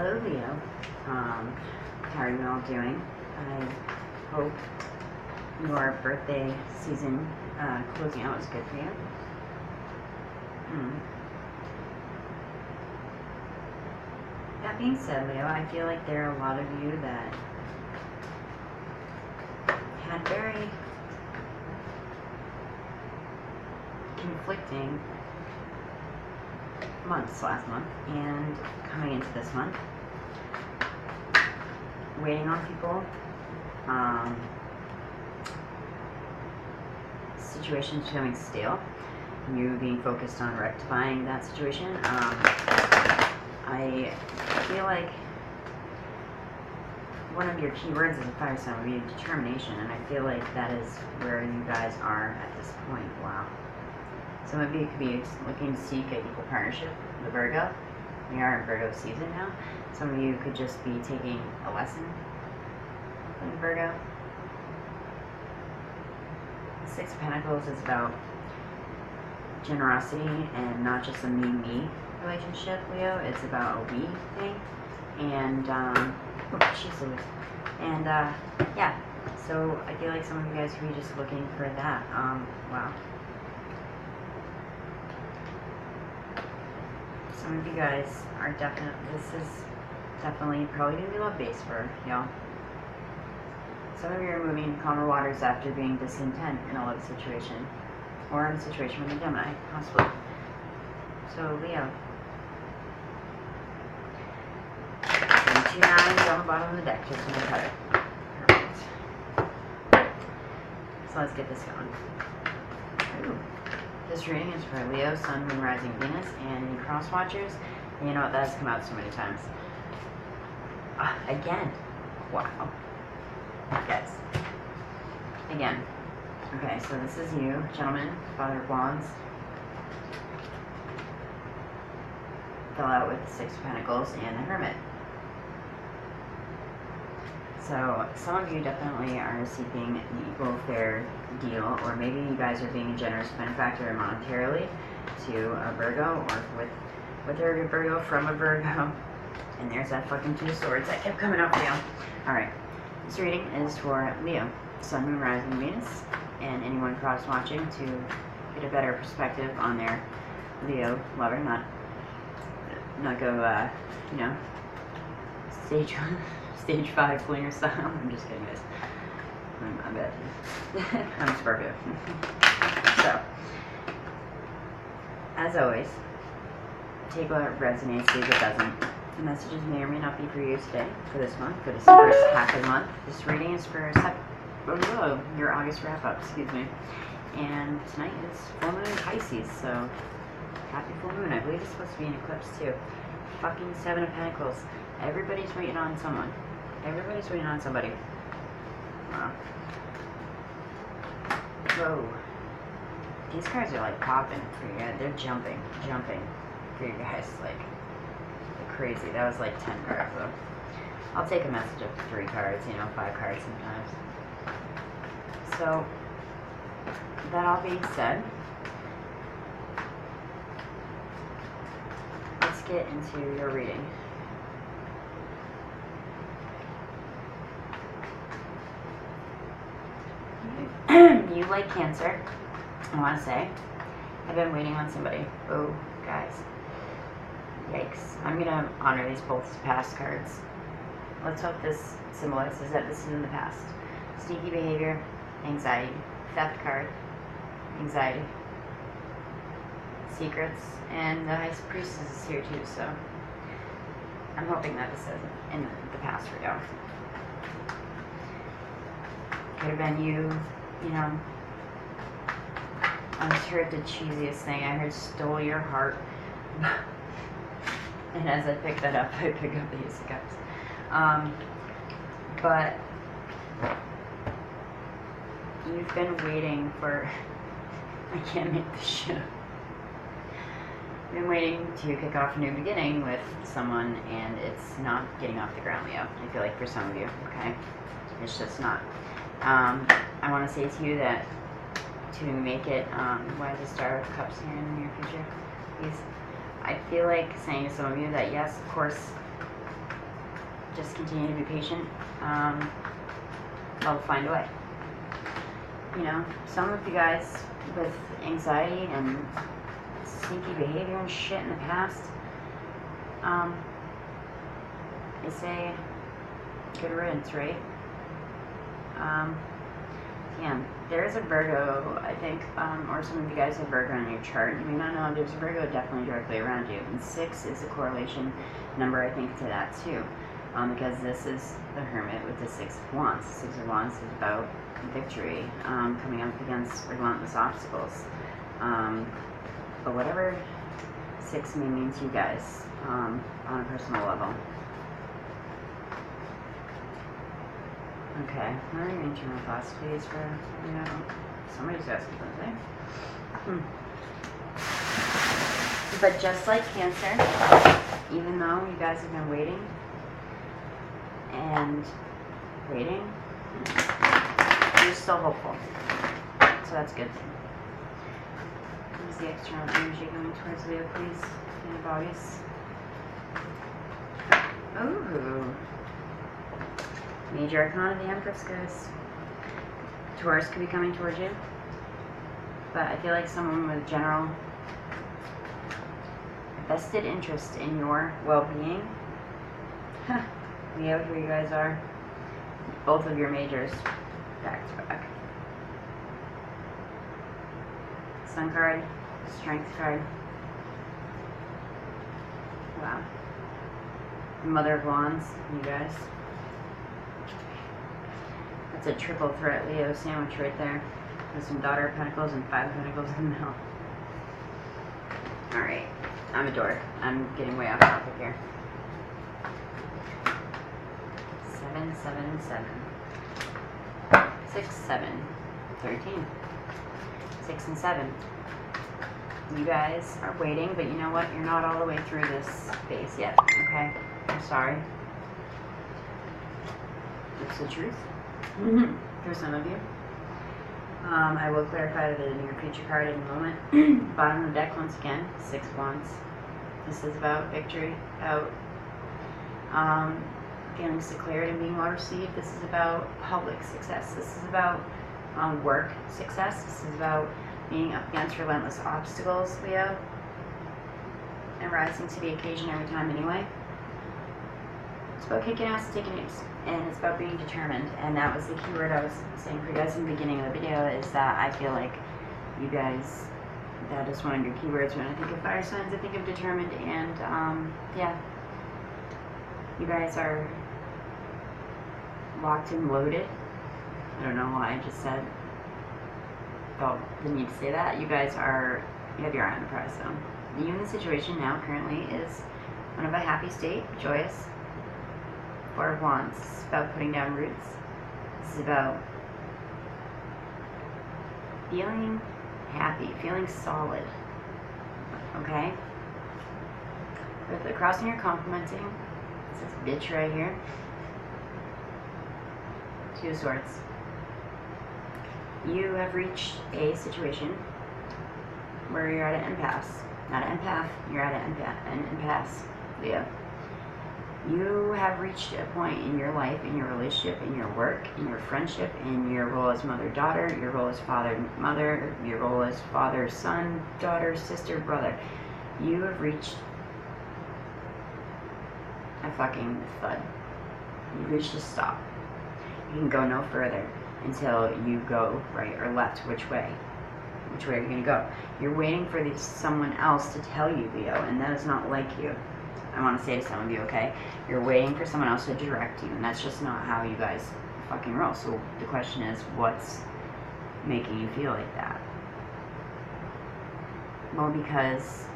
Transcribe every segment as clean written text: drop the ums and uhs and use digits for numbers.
Hello, Leo. How are you all doing? I hope your birthday season closing out was good for you. That being said, Leo, I feel like there are a lot of you that had very conflicting months last month and coming into this month, waiting on people, situations becoming stale, you being focused on rectifying that situation. I feel like one of your keywords as a fire sign would be determination, and I feel like that is where you guys are at this point. Wow. Some of you could be looking to seek an equal partnership with Virgo. We are in Virgo season now. Some of you could just be taking a lesson from Virgo. The Six of Pentacles is about generosity and not just a me-me relationship, Leo. It's about a we thing. And, yeah. So I feel like some of you guys could be just looking for that. Wow. Some of you guys are this is definitely probably going to be love-based for y'all. Some of you are moving into calmer waters after being discontent in a love situation. Or in a situation with a Gemini, possibly. So, Leo. 2 9s on the bottom of the deck, just going to cut it. Perfect. So let's get this going. Ooh. This reading is for Leo, Sun, Moon, Rising, Venus, and any cross watchers. And you know what? That has come out so many times. Again. Wow. Guys. Again. Okay, so this is you, gentlemen, Father of Wands. Fell out with the Six of Pentacles and the Hermit. So some of you definitely are seeking an equal fair deal, or maybe you guys are being a generous benefactor monetarily to a Virgo, or with a Virgo from a Virgo. And there's that fucking Two of Swords that kept coming up, Leo. Alright, this reading is for Leo, Sun, Moon, Rising, Venus, and anyone cross-watching to get a better perspective on their Leo lover, not go, stage 5 flinger style. I'm just kidding, guys. I'm bad. I'm Scorpio. So, as always, take what resonates, leave what doesn't. The messages may or may not be for you today, for this month, for this first half of the month. This reading is for your August wrap-up, excuse me. And tonight is full moon in Pisces, so happy full moon. I believe it's supposed to be an eclipse too. Fucking Seven of Pentacles. Everybody's waiting on someone. Everybody's waiting on somebody. Wow. Whoa. These cards are like popping for you guys. They're jumping for you guys like crazy. That was like 10 cards though. I'll take a message of 3 cards, 5 cards sometimes. So, that all being said, let's get into your reading. You like Cancer, I want to say. I've been waiting on somebody. Oh, guys. Yikes. I'm going to honor these both past cards. Let's hope this symbolizes that this is in the past. Sneaky behavior, anxiety, theft card, anxiety, secrets, and the High Priestess is here too, so I'm hoping that this is in the past for you. Could have been you, I just heard the cheesiest thing. I heard stole your heart. And as I pick that up, I pick up the Ace of Cups. But you've been waiting for... I can't make this shit up. You've been waiting to kick off a new beginning with someone, and it's not getting off the ground, Leo. I feel like for some of you, okay? It's just not. I want to say to you that to make it, why is the Star of Cups here in the near future? Please. I feel like saying to some of you that yes, of course, just continue to be patient. They'll find a way. You know, some of you guys with anxiety and sneaky behavior and shit in the past, they say good riddance, right? Yeah, there is a Virgo, I think, or some of you guys have Virgo on your chart. You may not know, there's a Virgo definitely directly around you. And 6 is a correlation number, I think, to that too. Because this is the Hermit with the 6 of Wands. The 6 of Wands is about victory, coming up against relentless obstacles. But whatever 6 may mean to you guys, on a personal level. Okay, what are your internal thoughts, please, for, you know, somebody's asking something. But just like Cancer, even though you guys have been waiting, and waiting, you're still hopeful. So that's good. What is the external energy going towards Leo, please? In your bodies. Ooh. Major Arcana, the Empress, guys. Taurus could be coming towards you. But I feel like someone with general vested interest in your well-being. Leo, here you guys are. Both of your majors. Back to back. Sun card. Strength card. Wow. Mother of Wands, you guys. That's a triple threat Leo sandwich right there. With some Daughter of Pentacles and 5 of Pentacles in the middle. Alright. I'm a dork. I'm getting way off topic here. 7, 7, 7. 6, 7. 13. 6 and 7. You guys are waiting, but you know what? You're not all the way through this phase yet. Okay? I'm sorry. It's the truth. For some of you. I will clarify the near future card in a moment. Bottom of the deck once again, 6 Wands. This is about victory, about feelings declared and being well received. This is about public success. This is about work success. This is about being up against relentless obstacles, Leo, and rising to the occasion every time anyway. It's about kicking ass and taking names, and it's about being determined. And that was the key word I was saying for you guys in the beginning of the video, is that I feel like you guys, that is one of your keywords. When I think of fire signs, I think of determined, and yeah, you guys are locked and loaded. I don't know why I just said, felt the need to say that. You guys are, you have your eye on the prize though. You in the situation now currently is one of a happy state, joyous. 4 of Wands. This is about putting down roots. This is about feeling happy, feeling solid. Okay? With the crossing, you're complimenting. This bitch right here. 2 of Swords. You have reached a situation where you're at an impasse. Not an empath, you're at an impasse, Leo. You have reached a point in your life, in your relationship, in your work, in your friendship, in your role as mother-daughter, your role as father-mother, your role as father-son, daughter, sister, brother. You have reached a fucking thud. You've reached a stop. You can go no further until you go right or left. Which way? Which way are you going to go? You're waiting for someone else to tell you, Leo, and that is not like you. I want to say to some of you, okay? You're waiting for someone else to direct you, and that's just not how you guys fucking roll. So the question is, what's making you feel like that? Well, because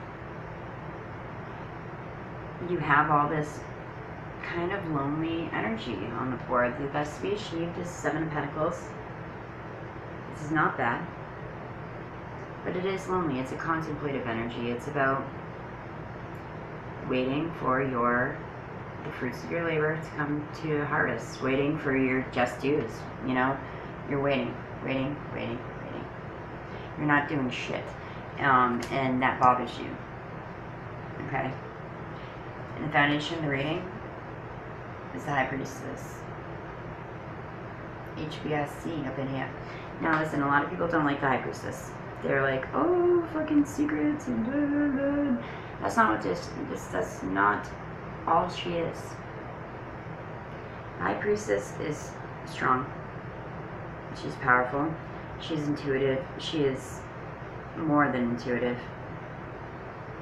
you have all this kind of lonely energy on the board. The best to be achieved is 7 of Pentacles. This is not bad, but it is lonely. It's a contemplative energy. It's about waiting for the fruits of your labor to come to harvest, waiting for your just dues. You know, you're waiting. You're not doing shit, and that bothers you. Okay. And the foundation of the reading, is the High Priestess. HBSC up in here. Now listen, a lot of people don't like the High Priestess. They're like, oh, fucking secrets and blah, blah, blah. That's not what that's not all she is. The High Priestess is strong. She's powerful. She's intuitive. She is more than intuitive.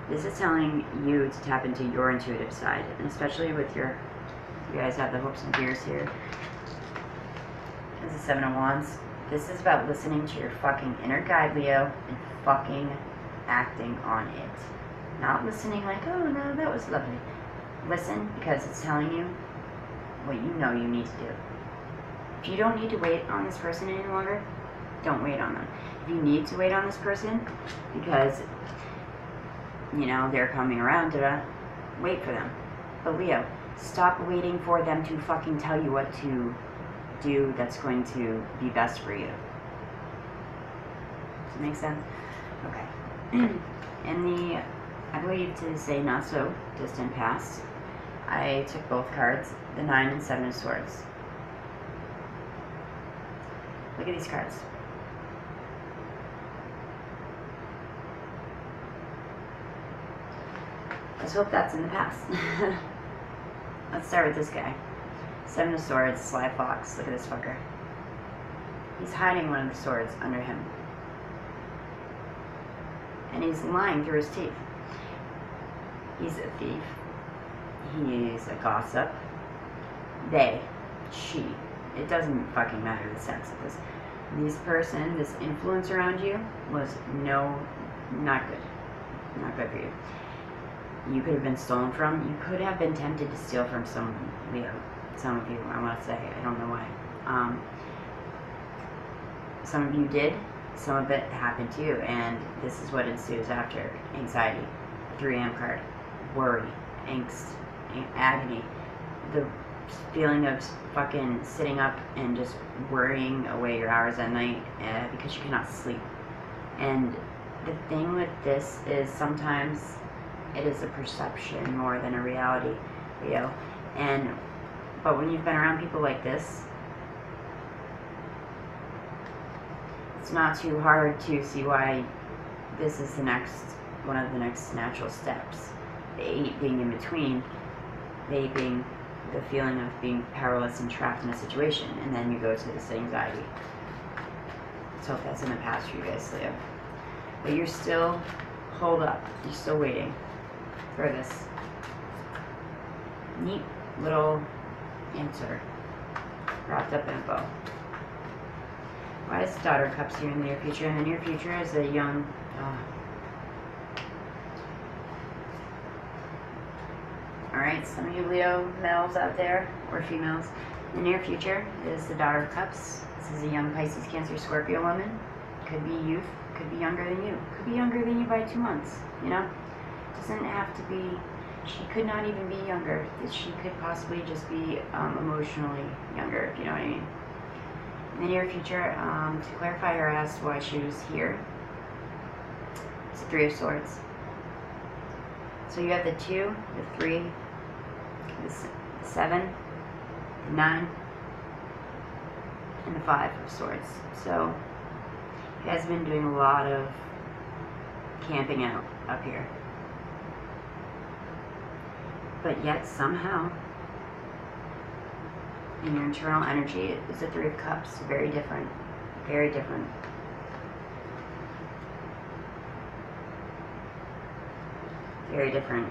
This is telling you to tap into your intuitive side, and especially with you guys have the hopes and fears here. This is Seven of Wands. This is about listening to your fucking inner guide, Leo, and fucking acting on it. Not listening like, oh no, that was lovely. Listen because it's telling you what you know you need to do. If you don't need to wait on this person any longer, don't wait on them. If you need to wait on this person because, you know, they're coming around, wait for them. But Leo, stop waiting for them to fucking tell you what to do that's going to be best for you. Does that make sense? Okay. In the, I believe to say not so distant past, I took both cards, the 9 and 7 of Swords. Look at these cards. Let's hope that's in the past. Let's start with this guy. 7 of Swords, Sly Fox. Look at this fucker. He's hiding one of the swords under him. And he's lying through his teeth. He's a thief. He's a gossip. They. She. It doesn't fucking matter the sex of this. This person, this influence around you, was not good. Not good for you. You could have been stolen from. You could have been tempted to steal from someone, Leo. Some of you, I want to say. I don't know why. Some of you did. Some of it happened to you. And this is what ensues after. Anxiety. 3M card. Worry. Angst. Agony. The feeling of fucking sitting up and just worrying away your hours at night because you cannot sleep. And the thing with this is sometimes it is a perception more than a reality, Leo. But when you've been around people like this, it's not too hard to see why this is one of the next natural steps. The 8 being in between, the 8 being the feeling of being powerless and trapped in a situation, and then you go to this anxiety. Let's hope that's in the past for you guys, Leo. But you're still holed up. You're still waiting for this neat little answer wrapped up in a bow. Why is Daughter of Cups here in the near future? In the near future is a young... Alright, some of you Leo males out there, or females, in the near future is the Daughter of Cups. This is a young Pisces, Cancer, Scorpio woman. Could be youth, could be younger than you. Could be younger than you by 2 months, you know? Doesn't have to be, she could not even be younger. She could possibly just be emotionally younger, if you know what I mean. In the near future, to clarify, her asked why she was here. It's the 3 of Swords. So you have the 2, the 3, the 7, the 9, and the 5 of Swords. So you guys have been doing a lot of camping out up here. But yet somehow in your internal energy is the 3 of Cups. Very different. Very different. Very different.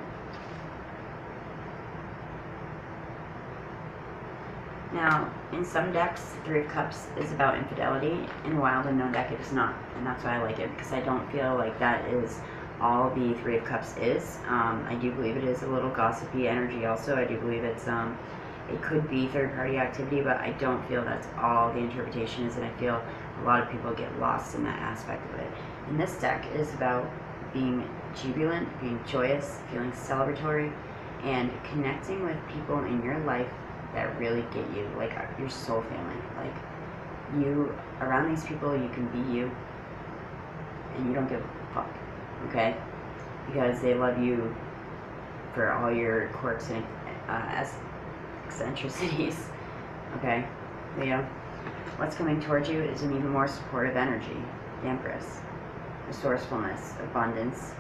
Now, in some decks, the 3 of Cups is about infidelity. In Wild Unknown deck, it is not. And that's why I like it, because I don't feel like that is all the 3 of Cups is. I do believe it is a little gossipy energy also. I do believe it's, it could be third-party activity, but I don't feel that's all the interpretation is, and I feel a lot of people get lost in that aspect of it. And this deck is about being jubilant, being joyous, feeling celebratory, and connecting with people in your life that really get you, like your soul family. Like, you, around these people, you can be you, and you don't give a fuck, okay? Because they love you for all your quirks and eccentricities. Okay, Leo. What's coming towards you is an even more supportive energy. The Empress. Resourcefulness, abundance,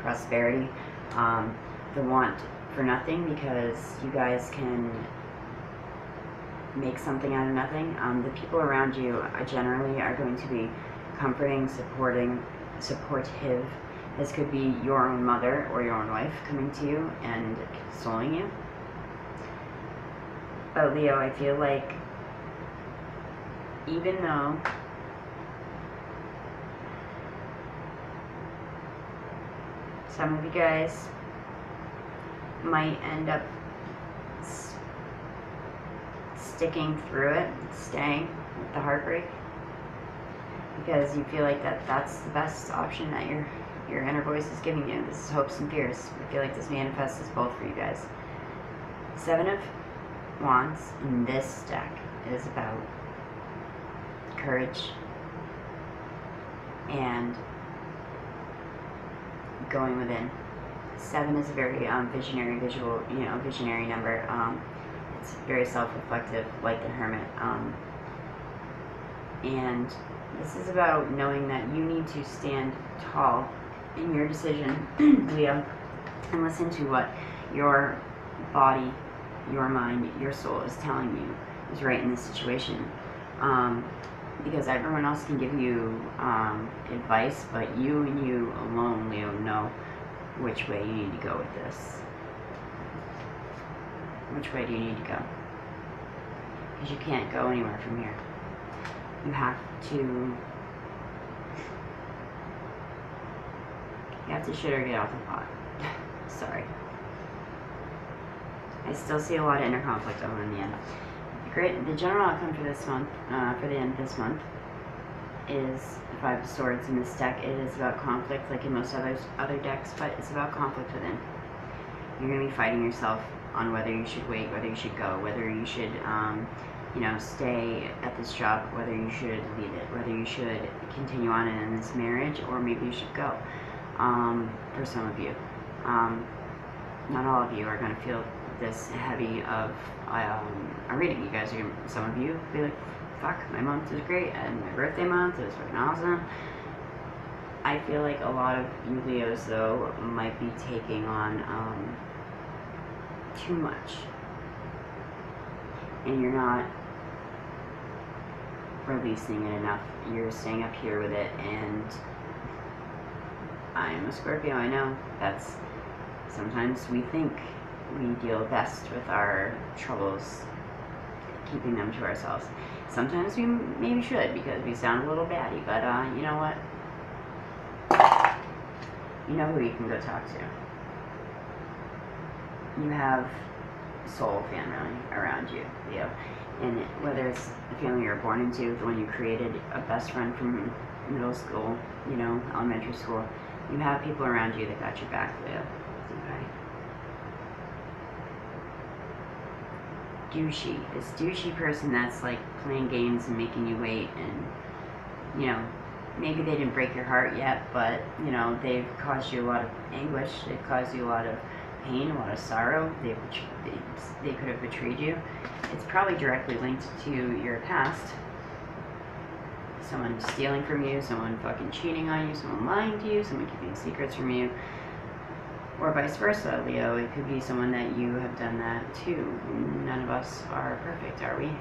prosperity, the want for nothing, because you guys can make something out of nothing. The people around you generally are going to be comforting, supportive. This could be your own mother or your own wife coming to you and consoling you. But Leo, I feel like even though some of you guys might end up sticking through it, staying with the heartbreak, because you feel like that's the best option that your inner voice is giving you. This is hopes and fears. I feel like this manifests as both for you guys. 7 of Wands in this deck is about courage and going within. 7 is a very visionary, visionary number. It's very self-reflective, like the Hermit. And this is about knowing that you need to stand tall in your decision, Leo, and listen to what your body, your mind, your soul is telling you is right in this situation. Because everyone else can give you advice, but you and you alone, Leo, know which way you need to go with this. Which way do you need to go? Because you can't go anywhere from here. You have to shit or get off the pot. Sorry. I still see a lot of inner conflict over in the end. The general outcome for this month, for the end of this month, is the 5 of Swords in this deck. It is about conflict, like in most other decks, but it's about conflict within. You're going to be fighting yourself on whether you should wait, whether you should go, whether you should, stay at this job, whether you should leave it, whether you should continue on in this marriage, or maybe you should go. For some of you, not all of you are going to feel this heavy of a reading. You guys are, some of you be like, fuck, my month is great, and my birthday month is fucking awesome. I feel like a lot of you Leos, though, might be taking on too much, and you're not releasing it enough. You're staying up here with it, and I'm a Scorpio, I know. That's, sometimes we think we deal best with our troubles, keeping them to ourselves. Sometimes we maybe should, because we sound a little batty, but you know what? You know who you can go talk to. You have soul family around you, Leo. And whether it's the family you were born into, the one you created, a best friend from middle school, elementary school, you have people around you that got your back, Leo. Okay. Douchey. This douchey person that's like playing games and making you wait, and maybe they didn't break your heart yet, but they've caused you a lot of anguish. They've caused you a lot of pain, a lot of sorrow. They could have betrayed you. It's probably directly linked to your past. Someone stealing from you, someone fucking cheating on you, someone lying to you, someone keeping secrets from you, or vice versa, Leo. It could be someone that you have done that too. None of us are perfect, are we?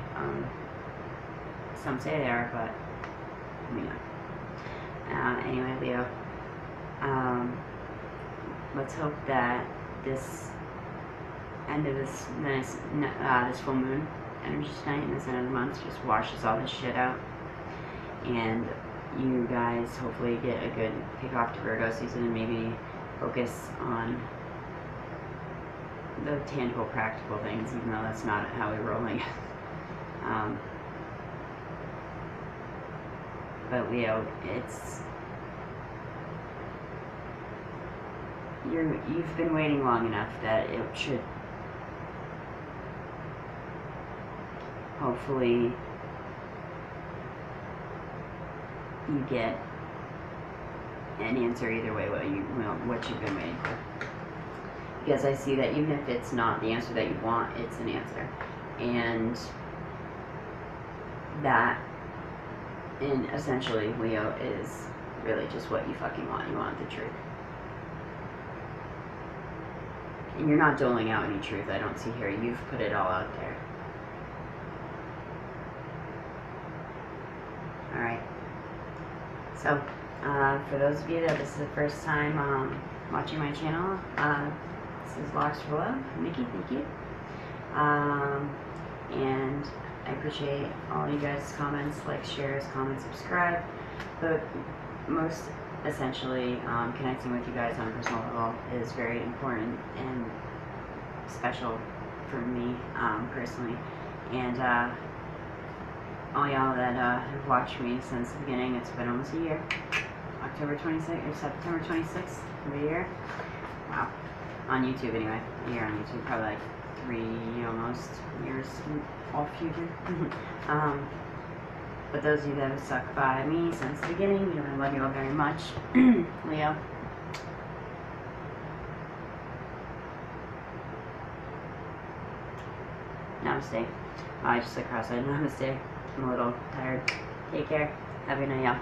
Some say they are, but we know. Anyway, Leo, let's hope that this end of this full moon energy tonight and this end of the month just washes all this shit out, and you guys hopefully get a good kickoff to Virgo season, and maybe focus on the tangible, practical things, even though that's not how we're rolling. But Leo, you've been waiting long enough that it should hopefully you get an answer either way what you've been waiting for. because I see that even if it's not the answer that you want, it's an answer. And that, and essentially, Leo, is really just what you fucking want. You want the truth. And you're not doling out any truth, I don't see here. You've put it all out there. Alright. So, for those of you that this is the first time watching my channel, this is Locks for Love. Nikki, thank you. And I appreciate all you guys' comments, like, shares, comments, subscribe. But most essentially, connecting with you guys on a personal level is very important and special for me personally. And all y'all that have watched me since the beginning, it's been almost a year. October 26th or September 26th of the year. Wow. On YouTube anyway. A year on YouTube, probably like 3 almost years off future. But those of you that have stuck by me since the beginning, you know, I love you all very much. Leo. Namaste. I just said cross-eyed. Namaste. I'm a little tired. Take care. Have a good night, y'all.